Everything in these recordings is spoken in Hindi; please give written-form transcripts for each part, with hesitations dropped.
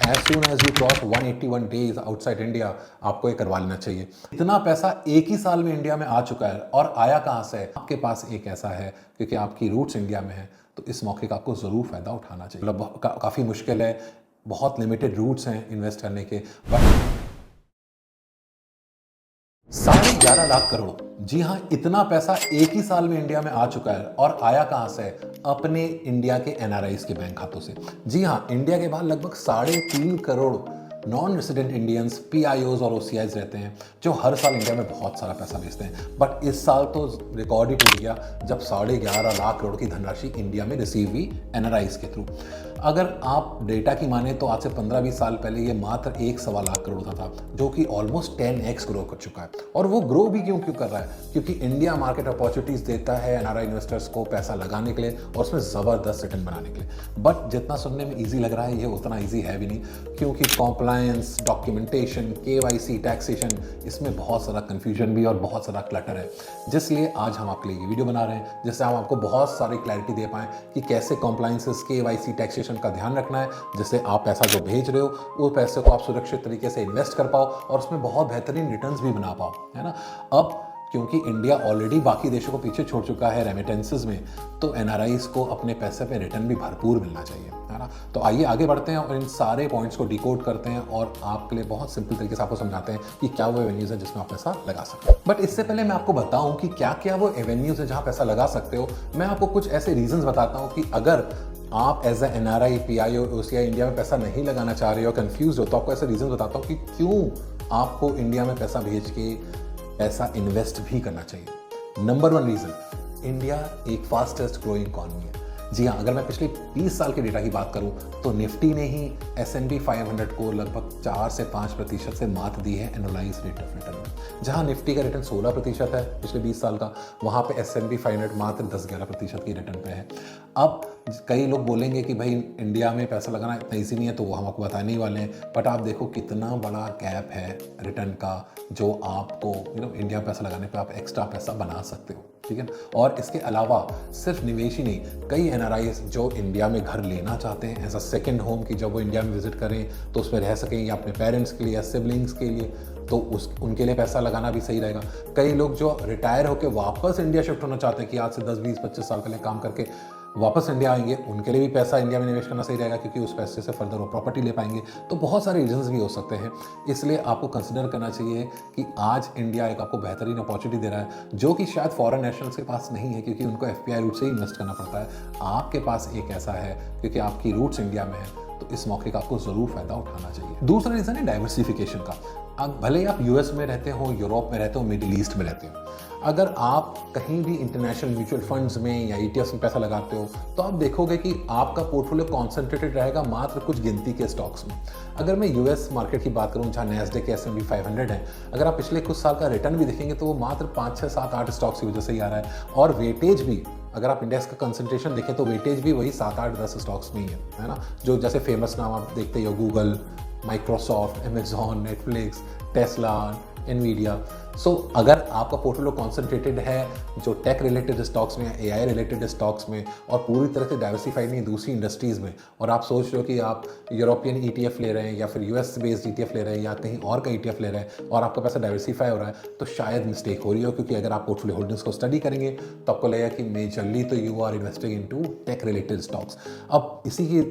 As soon as you cross 181 days outside India आपको ये करवा लेना चाहिए। इतना पैसा एक ही साल में इंडिया में आ चुका है और आया कहाँ से है? आपके पास एक ऐसा है क्योंकि आपकी रूट्स इंडिया में है, तो इस मौके का आपको ज़रूर फ़ायदा उठाना चाहिए। मतलब काफ़ी मुश्किल है, बहुत लिमिटेड रूट्स हैं इन्वेस्ट करने के, बट 11.5 लाख करोड़, जी हाँ, इतना पैसा एक ही साल में इंडिया में आ चुका है और आया कहाँ से है? अपने इंडिया के एनआरआईज के बैंक खातों से। जी हाँ, इंडिया के बाहर लगभग 3.5 करोड़ नॉन रेसिडेंट इंडियंस, पीआईओज और ओसीआईज रहते हैं जो हर साल इंडिया में बहुत सारा पैसा भेजते हैं। बट इस साल तो रिकॉर्ड ही टूट गया जब 11.5 लाख करोड़ की धनराशि इंडिया में रिसीव हुई एनआरआईज के थ्रू। अगर आप डेटा की माने तो आज से 15-20 साल पहले ये मात्र 1.25 लाख करोड़ का था, जो कि ऑलमोस्ट 10x ग्रो कर चुका है। और वो ग्रो भी क्यों कर रहा है? क्योंकि इंडिया मार्केट अपॉर्चुनिटीज देता है एनआरआई इन्वेस्टर्स को पैसा लगाने के लिए और उसमें ज़बरदस्त रिटर्न बनाने के लिए। बट जितना सुनने में ईजी लग रहा है, ये उतना ईजी है भी नहीं, क्योंकि कॉम्प्लायंस, डॉक्यूमेंटेशन, केवाईसी, टैक्सेशन, इसमें बहुत सारा कन्फ्यूजन भी और बहुत सारा क्लटर है। जिसलिए आज हम आपके लिए ये वीडियो बना रहे हैं, जिससे हम आपको बहुत सारी क्लैरिटी दे पाएँ कि कैसे कॉम्प्लायंसेस, केवाईसी, टैक्सेशन का ध्यान रखना है, जिससे आप पैसा जो भेज रहे हो वो पैसे को आप सुरक्षित तरीके से इन्वेस्ट कर पाओ और उसमें बहुत बेहतरीन रिटर्न्स भी बना पाओ, है ना। अब क्योंकि इंडिया ऑलरेडी बाकी देशों को पीछे छोड़ चुका है रेमिटेंसेस में, तो एनआरआईज को अपने पैसे पे रिटर्न भी भरपूर मिलना चाहिए, है ना। तो आइए आगे बढ़ते हैं और इन सारे पॉइंट्स को डिकोड करते हैं और आपके लिए बहुत सिंपल तरीके से आपको समझाते हैं कि क्या वो एवेन्यूज है जिसमें आप पैसा लगा सकते हो। बट इससे पहले मैं आपको बताऊं कि क्या क्या वो एवेन्यूज है जहां पैसा लगा सकते हो, मैं आपको कुछ ऐसे रीजंस बताता हूं कि अगर आप as a NRI, PIO, OCI India में पैसा नहीं लगाना चाह रहे हो, कंफ्यूज हो, तो आपको ऐसे रीजन बताता हूँ कि क्यों आपको इंडिया में पैसा भेज के पैसा इन्वेस्ट भी करना चाहिए। नंबर 1 रीजन, इंडिया एक फास्टेस्ट ग्रोइंग इकॉनमी है। जी हाँ, अगर मैं पिछले 20 साल के डेटा की बात करूं तो निफ्टी ने ही S&P 500 को लगभग 4 से 5% से मात दी है एनुअलाइज रेट ऑफ रिटर्न में। जहां निफ्टी का रिटर्न 16% है पिछले 20 साल का, वहां पे S&P 500 मात्र 10-11% की रिटर्न पे है। अब कई लोग बोलेंगे कि भाई इंडिया में पैसा लगाना इतना ईजी नहीं है, तो वो हम आपको बताने ही वाले हैं। बट आप देखो कितना बड़ा गैप है रिटर्न का, जो आपको इंडिया में पैसा लगाने पे आप एक्स्ट्रा पैसा बना सकते हो, ठीक है। और इसके अलावा सिर्फ निवेश ही नहीं, कई एनआरआईज जो इंडिया में घर लेना चाहते हैं एज अ सेकेंड होम, की जब वो इंडिया में विजिट करें तो उसमें रह सकें, या अपने पेरेंट्स के लिए या सिबलिंग्स के लिए, तो उनके लिए पैसा लगाना भी सही रहेगा। कई लोग जो रिटायर होकर वापस इंडिया शिफ्ट होना चाहते हैं, कि आज से 10-20-25 साल पहले काम करके वापस इंडिया आएंगे, उनके लिए भी पैसा इंडिया में निवेश करना सही रहेगा, क्योंकि उस पैसे से फर्दर वो प्रॉपर्टी ले पाएंगे। तो बहुत सारे रीजंस भी हो सकते हैं, इसलिए आपको कंसिडर करना चाहिए कि आज इंडिया एक आपको बेहतरीन अपॉर्चुनिटी दे रहा है, जो कि शायद फॉरेन नेशनल्स के पास नहीं है, क्योंकि उनको एफपीआई रूट से ही इन्वेस्ट करना पड़ता है। आपके पास एक ऐसा है क्योंकि आपकी रूट्स इंडिया में है, तो इस मौके का आपको ज़रूर फायदा उठाना चाहिए। दूसरा रीज़न है डाइवर्सिफिकेशन का। भले ही आप यूएस में रहते हो, यूरोप में रहते हो, मिडिल ईस्ट में रहते हो, अगर आप कहीं भी इंटरनेशनल म्यूचुअल फंड्स में या ईटीएफ्स में पैसा लगाते हो, तो आप देखोगे कि आपका पोर्टफोलियो कॉन्सेंट्रेटेड रहेगा मात्र कुछ गिनती के स्टॉक्स में। अगर मैं यूएस मार्केट की बात करूं, जहां नैस्डैक, S&P 500 है, अगर आप पिछले कुछ साल का रिटर्न भी देखेंगे तो वो मात्र 5, 6, 7, 8 स्टॉक्स की वजह से ही आ रहा है। और वेटेज भी, अगर आप इंडेक्स का कंसंट्रेशन देखें तो वेटेज भी वही 7, 8, 10 स्टॉक्स में ही है ना। जो जैसे फेमस नाम आप देखते हो, Google, Microsoft, Amazon, Netflix, Tesla, Nvidia. So अगर आपका पोर्टफोलियो कॉन्सेंट्रेटेड है जो टेक रिलेटेड स्टॉक्स में, एआई रिलेटेड स्टॉक्स में, और पूरी तरह से डाइवर्सिफाइड नहीं दूसरी इंडस्ट्रीज़ में, और आप सोच रहे हो कि आप यूरोपियन ईटीएफ ले रहे हैं या फिर यूएस बेस्ड ईटीएफ ले रहे हैं या कहीं और का ईटीएफ ले रहे हैं और आपका पैसा डाइवर्सिफाई हो रहा है, तो शायद मिस्टेक हो रही हो। क्योंकि अगर आप पोर्टफोलियो होल्डिंग्स को स्टडी करेंगे तो आपको लगेगा कि मेजरली तो you are investing into tech related stocks. अब इसी की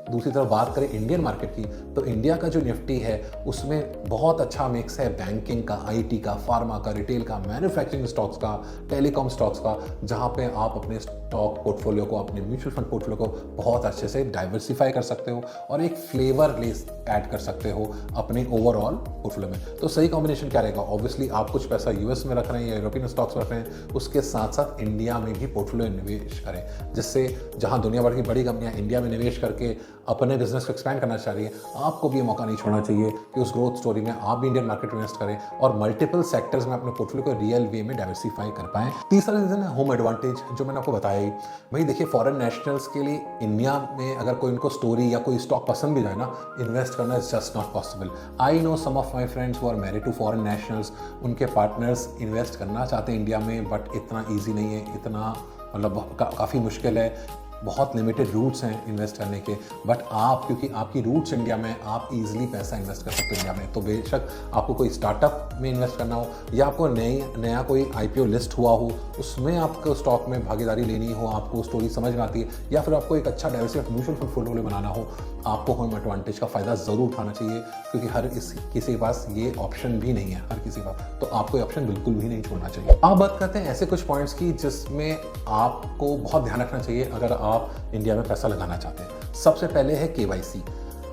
दूसरी तरफ बात करें इंडियन मार्केट की, तो इंडिया का जो निफ्टी है उसमें बहुत अच्छा मिक्स है बैंकिंग का, आईटी का, फार्मा का, रिटेल का, मैन्युफैक्चरिंग स्टॉक्स का, टेलीकॉम स्टॉक्स का, जहां पे आप अपने स्टॉक पोर्टफोलियो को, अपने म्यूचुअल फंड पोर्टफोलियो को बहुत अच्छे से डाइवर्सिफाई कर सकते हो और एक फ्लेवर लेस ऐड कर सकते हो अपने ओवरऑल पोर्टफोलियो में। तो सही कॉम्बिनेशन क्या रहेगा? ऑब्वियसली आप कुछ पैसा यूएस में रख रहे हैं या यूरोपियन स्टॉक्स में रख रहे हैं, उसके साथ साथ इंडिया में भी पोर्टफोलियो निवेश करें, जिससे जहां दुनिया भर की बड़ी कंपनियां इंडिया में निवेश करके अपने बिजनेस को एक्सपैंड करना चाह रही है, आपको भी ये मौका नहीं छोड़ना चाहिए कि उस ग्रोथ स्टोरी में आप भी इंडियन मार्केट में इन्वेस्ट करें और मल्टीपल सेक्टर्स में अपने पोर्टफोलियो को रियल वे में डाइवर्सिफाई कर पाएं। तीसरा रीजन है होम एडवांटेज, जो मैंने आपको बताया ही। भाई देखिए, फॉरेन नेशनल्स के लिए इंडिया में अगर कोई उनको स्टोरी या कोई स्टॉक पसंद भी जाए ना, इन्वेस्ट करना is just not possible. I know some of my friends who are married to foreign nationals, उनके पार्टनर्स इन्वेस्ट करना चाहते हैं इंडिया में, बट इतना ईजी नहीं है, इतना मतलब काफ़ी मुश्किल है। बहुत लिमिटेड रूट्स हैं इन्वेस्ट करने के, बट आप क्योंकि आपकी रूट्स इंडिया में, आप इजीली पैसा इन्वेस्ट कर सकते हो इंडिया में। तो बेशक आपको कोई स्टार्टअप में इन्वेस्ट करना हो या आपको नया कोई IPO लिस्ट हुआ हो, उसमें आपको स्टॉक में भागीदारी लेनी हो, आपको स्टोरी समझ में आती है, या फिर आपको एक अच्छा डाइवर्सिफाइड म्यूचुअल फंड पोर्टफोलियो बनाना हो, आपको होम एडवांटेज का फ़ायदा ज़रूर उठाना चाहिए, क्योंकि किसी के पास ये ऑप्शन भी नहीं है, हर किसी का। तो आपको ये ऑप्शन बिल्कुल भी नहीं छोड़ना चाहिए। अब बात करते हैं ऐसे कुछ पॉइंट्स की जिसमें आपको बहुत ध्यान रखना चाहिए अगर आप इंडिया में पैसा लगाना चाहते हैं। सबसे पहले है KYC।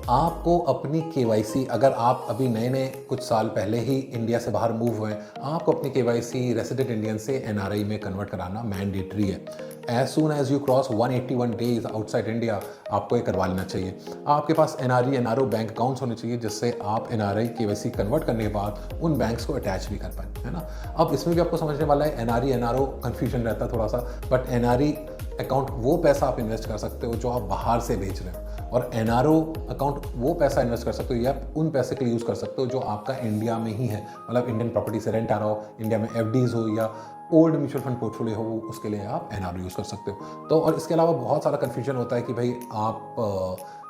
आपको अपनी KYC, अगर आप अभी नए कुछ साल पहले ही इंडिया से बाहर मूव हुए हैं, आपको अपनी KYC रेसिडेंट इंडियन से NRI में कन्वर्ट कराना मैंडेटरी है। As soon as you cross 181 days outside India, आपको ये करवा लेना चाहिए। आपके पास NRE NRO बैंक अकाउंट्स होने चाहिए, जिससे आप NRI KYC कन्वर्ट करने के बाद उन बैंक्स को अटैच भी कर पाए, है ना। अब इसमें भी आपको समझने वाला है, NRE NRO कन्फ्यूजन रहता है थोड़ा सा, बट NRE अकाउंट वो पैसा आप इन्वेस्ट कर सकते हो जो आप बाहर से भेज रहे हो, और NRO अकाउंट वो पैसा इन्वेस्ट कर सकते हो या उन पैसे के लिए यूज़ कर सकते हो जो आपका इंडिया में ही है, मतलब इंडियन प्रॉपर्टी से रेंट आ रहा हो, इंडिया में FDs हो या ओल्ड म्यूचुअल फंड पोर्टफोलियो हो, उसके लिए आप NRO यूज़ कर सकते हो। तो और इसके अलावा बहुत सारा कन्फ्यूजन होता है कि भाई आप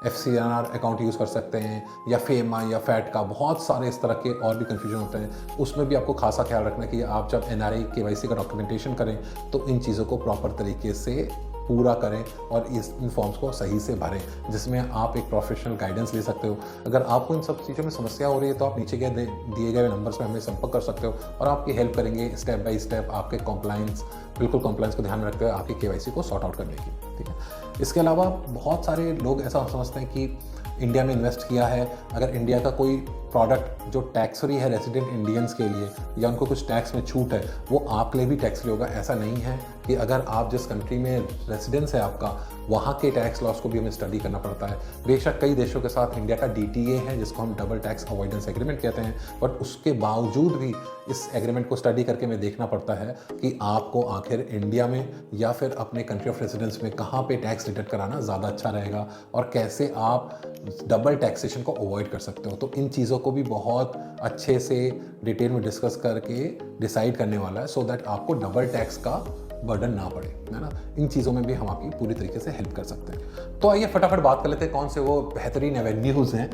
FCNR अकाउंट यूज़ कर सकते हैं या FEMA या FAT का, बहुत सारे इस तरह के और भी कन्फ्यूजन होते हैं। उसमें भी आपको खासा ख्याल रखना है कि आप जब NRI KYC का डॉक्यूमेंटेशन करें तो इन चीज़ों को प्रॉपर तरीके से पूरा करें और इन फॉर्म्स को सही से भरें, जिसमें आप एक प्रोफेशनल गाइडेंस ले सकते हो। अगर आपको इन सब चीज़ों में समस्या हो रही है तो आप नीचे दिए गए नंबर्स पे हमें संपर्क कर सकते हो और आपकी हेल्प करेंगे स्टेप बाय स्टेप, आपके बिल्कुल कंप्लाइंस को ध्यान में रखते हुए आपकी KYC को सॉर्ट आउट करने की, ठीक है। इसके अलावा बहुत सारे लोग ऐसा समझते हैं कि इंडिया में इन्वेस्ट किया है, अगर इंडिया का कोई प्रोडक्ट जो टैक्स फ्री है रेजिडेंट इंडियंस के लिए या उनको कुछ टैक्स में छूट है, वो आपके लिए भी टैक्स फ्री होगा। ऐसा नहीं है कि अगर आप जिस कंट्री में रेजिडेंस है आपका, वहाँ के टैक्स लॉस को भी हमें स्टडी करना पड़ता है। बेशक कई देशों के साथ इंडिया का DTA है, जिसको हम डबल टैक्स अवॉइडेंस एग्रीमेंट कहते हैं, बट उसके बावजूद भी इस एग्रीमेंट को स्टडी करके हमें देखना पड़ता है कि आपको आखिर इंडिया में या फिर अपने कंट्री ऑफ रेजिडेंस में कहाँ पे टैक्स डिडक्ट कराना ज़्यादा अच्छा रहेगा और कैसे आप डबल टैक्सेशन को अवॉइड कर सकते हो। तो इन चीज़ों को भी बहुत अच्छे से डिटेल में डिस्कस करके डिसाइड करने वाला है, सो दैट आपको डबल टैक्स का बर्डन ना पड़े, है ना। इन चीज़ों में भी हम आपकी पूरी तरीके से हेल्प कर सकते हैं। तो आइए फटाफट बात कर लेते हैं कौन से वो बेहतरीन एवेन्यूज़ हैं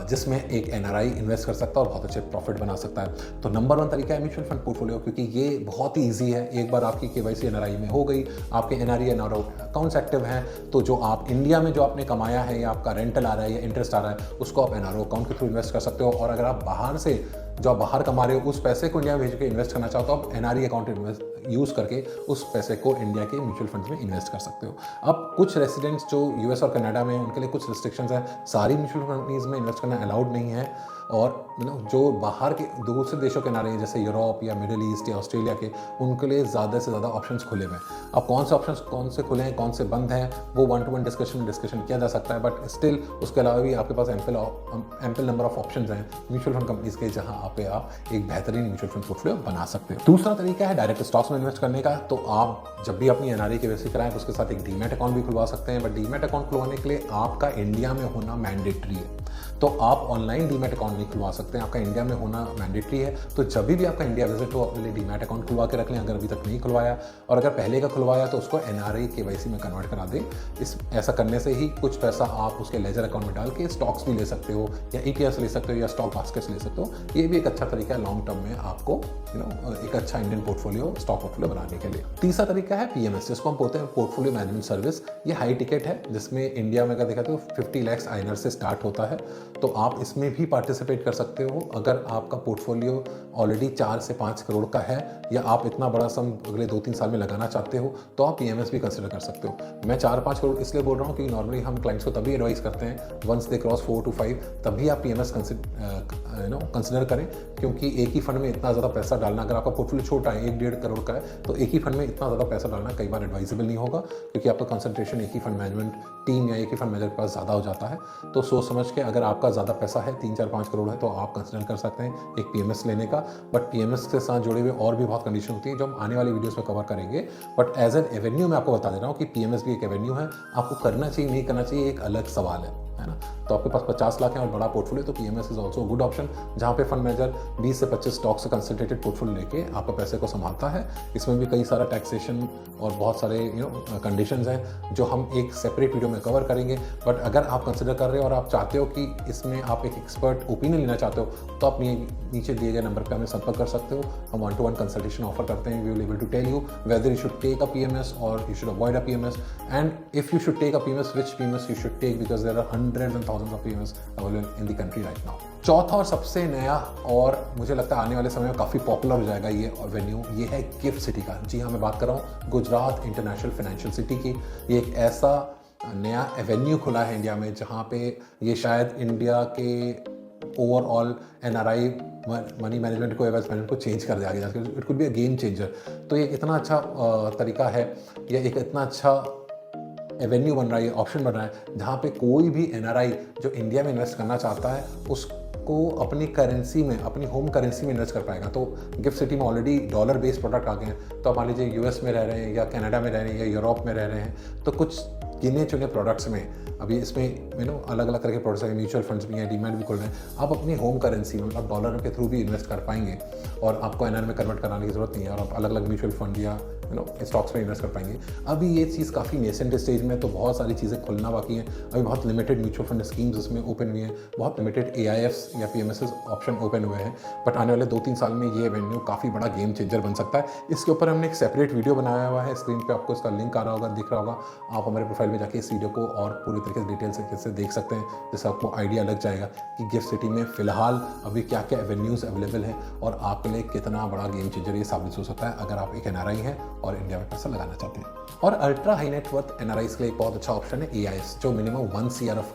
जिसमें एक NRI इन्वेस्ट कर सकता है और बहुत अच्छे प्रॉफिट बना सकता है। तो नंबर 1 तरीका है म्यूचुअल फंड पोर्टफोलियो, क्योंकि ये बहुत ही ईजी है। एक बार आपकी KYC NRI में हो गई, आपके NRE NRO अकाउंट्स एक्टिव हैं, तो जो आप इंडिया में जो आपने कमाया है या आपका रेंटल आ रहा है या इंटरेस्ट आ रहा है, उसको आप NRO अकाउंट के थ्रू इन्वेस्ट कर सकते हो। और अगर आप बाहर से जो आप बाहर कमा रहे हो उस पैसे को इंडिया में भेज के इन्वेस्ट करना चाहते हो, आप NRE अकाउंट यूज़ करके उस पैसे को इंडिया के म्यूचुअल फंड्स में इन्वेस्ट कर सकते हो। अब कुछ रेसिडेंट्स जो US और कनाडा में, उनके लिए कुछ रिस्ट्रिक्शंस हैं, सारी म्यूचुअल कंपनीज में इन्वेस्ट करना अलाउड नहीं है। और जो बाहर के दूसरे देशों के नारे हैं जैसे यूरोप या मिडिल ईस्ट या ऑस्ट्रेलिया के, उनके लिए ज़्यादा से ज़्यादा ऑप्शंस खुले हुए हैं। अब कौन से ऑप्शंस कौन से खुले हैं, कौन से बंद हैं, वो 1-to-1 डिस्कशन किया जा सकता है, बट स्टिल उसके अलावा भी आपके पास एम्पल नंबर ऑफ ऑप्शंस हैं म्यूचुअल फंड कंपनीज के, जहां आप एक बेहतरीन म्यूचुअल फंड पोर्टफोलियो बना सकते हो। दूसरा तरीका है डायरेक्ट स्टॉक्स में इन्वेस्ट करने का। तो आप जब भी अपनी NRI KYC कराएं तो उसके साथ एक डीमैट अकाउंट भी खुलवा सकते हैं, बट डीमैट अकाउंट खुलवाने के लिए आपका इंडिया में होना मैंडेटरी है। तो आप ऑनलाइन डीमैट अकाउंट नहीं खुलवा सकते हैं, आपका इंडिया में होना मैंडेटरी है। तो जब भी आपका इंडिया विजिट हो, अपने लिए डीमैट अकाउंट खुलवा के रख लें अगर अभी तक नहीं खुलवाया, और अगर पहले का खुलवाया तो उसको NRI KYC में कन्वर्ट करा दें। ऐसा करने से ही कुछ पैसा आप उसके लेजर अकाउंट में डाल के स्टॉक्स भी ले सकते हो या ETFs ले सकते हो या स्टॉक बास्केट्स ले सकते हो। ये भी एक अच्छा तरीका है लॉन्ग टर्म में आपको एक अच्छा इंडियन पोर्टफोलियो, स्टॉक पोर्टफोलियो बनाने के लिए। तीसरा तरीका है PMS, जिसको हम बोलते हैं पोर्टफोलियो मैनेजमेंट सर्विस। ये हाई टिकट है, जिसमें इंडिया में अगर देखा तो 50 लाख INR से स्टार्ट होता है। तो आप इसमें भी पार्टिसिपेट कर सकते हो अगर आपका पोर्टफोलियो ऑलरेडी 4 से 5 करोड़ का है, या आप इतना बड़ा सम अगले 2-3 साल में लगाना चाहते हो, तो आप PMS भी कंसिडर कर सकते हो। मैं 4-5 करोड़ इसलिए बोल रहा हूँ क्योंकि नॉर्मली हम क्लाइंट्स को तभी एडवाइस करते हैं वंस दे क्रॉस 4 to 5, तभी आप PMS कंसिडर करें, क्योंकि एक ही फंड में इतना ज़्यादा पैसा डालना, अगर आपका पोर्टफोलियो छोटा है 1-1.5 करोड़ का है, तो एक ही फंड में इतना ज़्यादा पैसा डालना कई बार एडवाइजेबल नहीं होगा, क्योंकि आपका कंसंट्रेशन एक ही फंड मैनेजमेंट टीम या एक ही फंड मैनेजर के पास ज़्यादा हो जाता है। तो सोच समझ के, अगर आपका ज़्यादा पैसा है 3-4-5 करोड़ है, तो आप कंसिडर कर सकते हैं एक PMS लेने का। बट PMS के साथ जुड़े हुए और भी बहुत कंडीशन होती है जो हम आने वाली वीडियोस में कवर करेंगे। बट एज एन एवेन्यू मैं आपको बता दे रहा हूँ कि PMS भी एक एवेन्यू है। आपको करना चाहिए नहीं करना चाहिए एक अलग सवाल है। है ना। तो आपके पास 50 लाख है और बड़ा पोर्टफोलियो तो PMS is also good option, जहाँ पे फंड मैनेजर 20 से 25 स्टॉक से कंसंट्रेटेड पोर्टफोलियो लेके आपका पैसे को संभालता है। इसमें भी कई सारा टैक्सेशन और बहुत सारे कंडीशंस हैं जो हम एक सेपरेट वीडियो में कवर करेंगे। बट अगर आप कंसिडर कर रहे हो और आप चाहते हो कि इसमें आप एक एक्सपर्ट ओपिनियन लेना चाहते हो तो आप नीचे दिए गए नंबर पर हमें संपर्क कर सकते हो। हम 1-to-1 कंसल्टेशन ऑफर करते हैं। We will able to tell you whether you should take a PMS और you should avoid a PMS, and if you should take a PMS, which PMS you should take, because there are hundreds and thousands of PMS available in the country right now. चौथा और सबसे नया और मुझे लगता है आने वाले समय में काफ़ी पॉपुलर हो जाएगा ये वेन्यू, ये है गिफ्ट सिटी का। जी हाँ, मैं बात कर रहा हूँ गुजरात इंटरनेशनल फाइनेंशियल सिटी की। ये एक ऐसा नया एवेन्यू खुला है इंडिया में जहाँ पे ये शायद इंडिया के ओवरऑल एनआरआई मनी मैनेजमेंट को, इन्वेस्टमेंट को चेंज कर दिया गया। It could be a game changer. तो ये इतना अच्छा तरीका है, या एक इतना अच्छा एवेन्यू बन रहा है, ऑप्शन बन रहा है जहाँ पे कोई भी एनआरआई जो इंडिया में इन्वेस्ट करना चाहता है उसको अपनी करेंसी में, अपनी होम करेंसी में इन्वेस्ट कर पाएगा। तो गिफ्ट सिटी में ऑलरेडी डॉलर बेस्ड प्रोडक्ट आ गए हैं। तो आप मान लीजिए यूएस में रह रहे हैं या कनाडा में रह रहे हैं या यूरोप में रह रहे हैं, तो कुछ गिने चुने प्रोडक्ट्स में अभी इसमें अलग अलग तरह के प्रोडक्ट्स हैं, म्यूचुअल फंड्स भी हैं, डीमैट भी खुल रहे हैं। आप अपनी होम करेंसी में मतलब डॉलर के थ्रू भी इन्वेस्ट कर पाएंगे और आपको एनआर में कन्वर्ट कराने की जरूरत नहीं है, और आप अलग अलग म्यूचुअल फंड या स्टॉक्स में इन्वेस्ट कर पाएंगे। अभी ये चीज़ काफ़ी नेसेंट स्टेज में, तो बहुत सारी चीज़ें खुलना बाकी हैं। अभी बहुत लिमिटेड म्यूचुअल फंड स्कीम्स उसमें ओपन हुई हैं, बहुत लिमिटेड एआईएफ्स या पीएमएसएस ऑप्शन ओपन हुए हैं। बट आने वाले 2-3 साल में ये वेन्यू काफ़ी बड़ा गेम चेंजर बन सकता है। इसके ऊपर हमने एक सेपरेट वीडियो बनाया हुआ है, स्क्रीन पे आपको इसका लिंक आ रहा होगा, दिख रहा होगा। आप हमारे प्रोफाइल में जाके इस वीडियो को और पूरी तरीके से डिटेल से देख सकते हैं, जिससे आपको आइडिया लग जाएगा कि गिफ्ट सिटी में फ़िलहाल अभी क्या क्या एवेन्यूज़ अवेलेबल हैं और आपके लिए कितना बड़ा गेम चेंजर ये साबित हो सकता है अगर आप एक एनआरआई हैं और इंडिया में पैसा लगाना चाहते हैं। और अल्ट्रा हाई नेटवर्थ एनआरआईज के लिए एक बहुत अच्छा ऑप्शन है एआईएस, जो minimum 1 CR of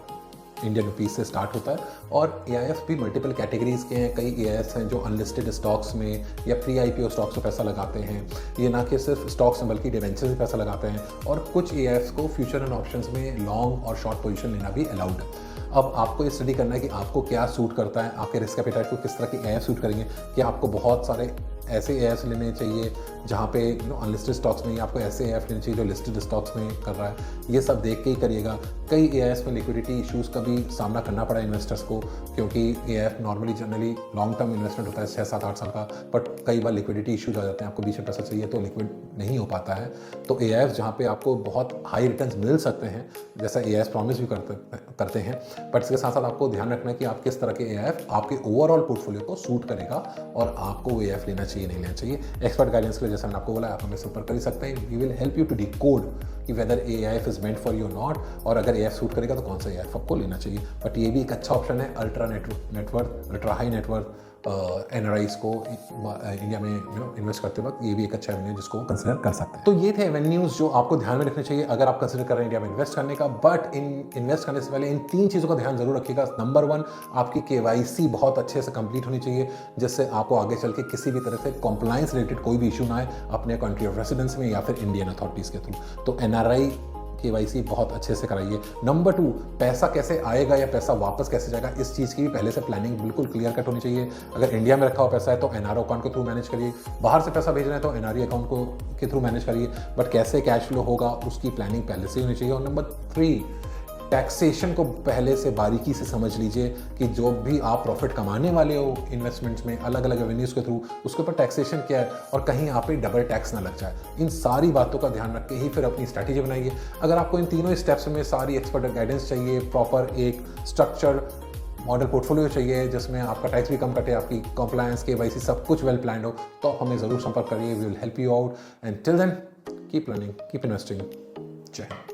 Indian rupees से स्टार्ट होता है। और एआईएफ भी मल्टीपल कैटेगरीज के हैं। कई एआईएफ हैं जो अनलिस्टेड स्टॉक्स में या प्री आईपीओ स्टॉक्स में पैसा लगाते हैं। ये ना कि सिर्फ स्टॉक्स में बल्कि डिवेंचर में पैसा लगाते हैं। और कुछ एआईएफ को फ्यूचर एंड ऑप्शंस में लॉन्ग और शॉर्ट पोजीशन लेना भी अलाउड है। अब आपको ये स्टडी करना है कि आपको क्या सूट करता है, आपके रिस्क एपेटाइट को किस तरह के एआईएफ सूट करेंगे। कि आपको बहुत सारे ऐसे एआईएफ लेने चाहिए जहाँ पे अनलिस्टेड स्टॉक्स में, आपको ऐसे एआईएफ लेने चाहिए जो लिस्टेड स्टॉक्स में कर रहा है। ये सब देख के ही करिएगा। कई एआईएफ में लिक्विडिटी इश्यूज़ का भी सामना करना पड़ा इन्वेस्टर्स को, क्योंकि AIF normally generally long term investment होता है 6-7-8 साल का, बट कई बार लिक्विडिटी इश्यूज आ जाते हैं, आपको बीच में पैसा चाहिए तो लिक्विड नहीं हो पाता है। तो एआईएफ जहाँ पे आपको बहुत हाई रिटर्न्स मिल सकते हैं, जैसा एआईएफ प्रॉमिस भी करते हैं, बट इसके साथ साथ आपको ध्यान रखना है कि आप किस तरह के एआईएफ आपके ओवरऑल पोर्टफोलियो को सूट करेगा और आपको वो एआईएफ लेना चाहिए नहीं लेना चाहिए। एक्सपर्ट गाइडेंस के लिए जैसा मैंने आपको बोला, आप हमें संपर्क कर ही सकते हैं। We will help you to decode कि whether AIF is meant for you not, और अगर एआईएफ सूट करेगा तो कौन सा एआईएफ आपको लेना चाहिए। बट ये भी एक अच्छा ऑप्शन है ultra net worth, ultra high net worth NRIs को इंडिया में इन्वेस्ट करते वक्त ये भी एक अच्छा एवेन्यू जिसको कंसिडर कर सकते हैं। तो ये थे एवेन्यूज जो आपको ध्यान में रखने चाहिए अगर आप कंसिडर कर रहे हैं इंडिया में इन्वेस्ट करने का। बट इन्वेस्ट करने से पहले इन 3 चीज़ों का ध्यान जरूर रखिएगा। नंबर 1, आपकी केवाईसी बहुत अच्छे से कंप्लीट होनी चाहिए, जिससे आपको आगे चल के किसी भी तरह से कॉम्प्लायंस रिलेटेड कोई भी इशू ना आए अपने कंट्री ऑफ रेसिडेंस में या फिर इंडियन अथॉरिटीज़ के थ्रू। तो एनआरआई केवाईसी बहुत अच्छे से कराइए। नंबर 2, पैसा कैसे आएगा या पैसा वापस कैसे जाएगा, इस चीज़ की भी पहले से प्लानिंग बिल्कुल क्लियर कट होनी चाहिए। अगर इंडिया में रखा हुआ पैसा है तो एनआरओ अकाउंट के थ्रू मैनेज करिए, बाहर से पैसा भेज रहे हैं तो एनआरई अकाउंट के थ्रू मैनेज करिए। बट कैसे कैश फ्लो होगा उसकी प्लानिंग पहले से होनी चाहिए। और नंबर 3, टैक्सेशन को पहले से बारीकी से समझ लीजिए कि जो भी आप प्रॉफिट कमाने वाले हो इन्वेस्टमेंट्स में अलग अलग रेवेन्यूज़ के थ्रू, उसके ऊपर टैक्सेशन क्या है और कहीं आप पे डबल टैक्स ना लग जाए। इन सारी बातों का ध्यान रख के ही फिर अपनी स्ट्रैटेजी बनाइए। अगर आपको इन तीनों स्टेप्स में सारी एक्सपर्ट गाइडेंस चाहिए, प्रॉपर एक स्ट्रक्चर मॉडल पोर्टफोलियो चाहिए जिसमें आपका टैक्स भी कम कटे, आपकी कंप्लायंस केवाईसी सब कुछ वेल प्लान्ड हो, तो आप हमें ज़रूर संपर्क करिए। We will help you out, and till then keep learning, keep investing. जय हिंद।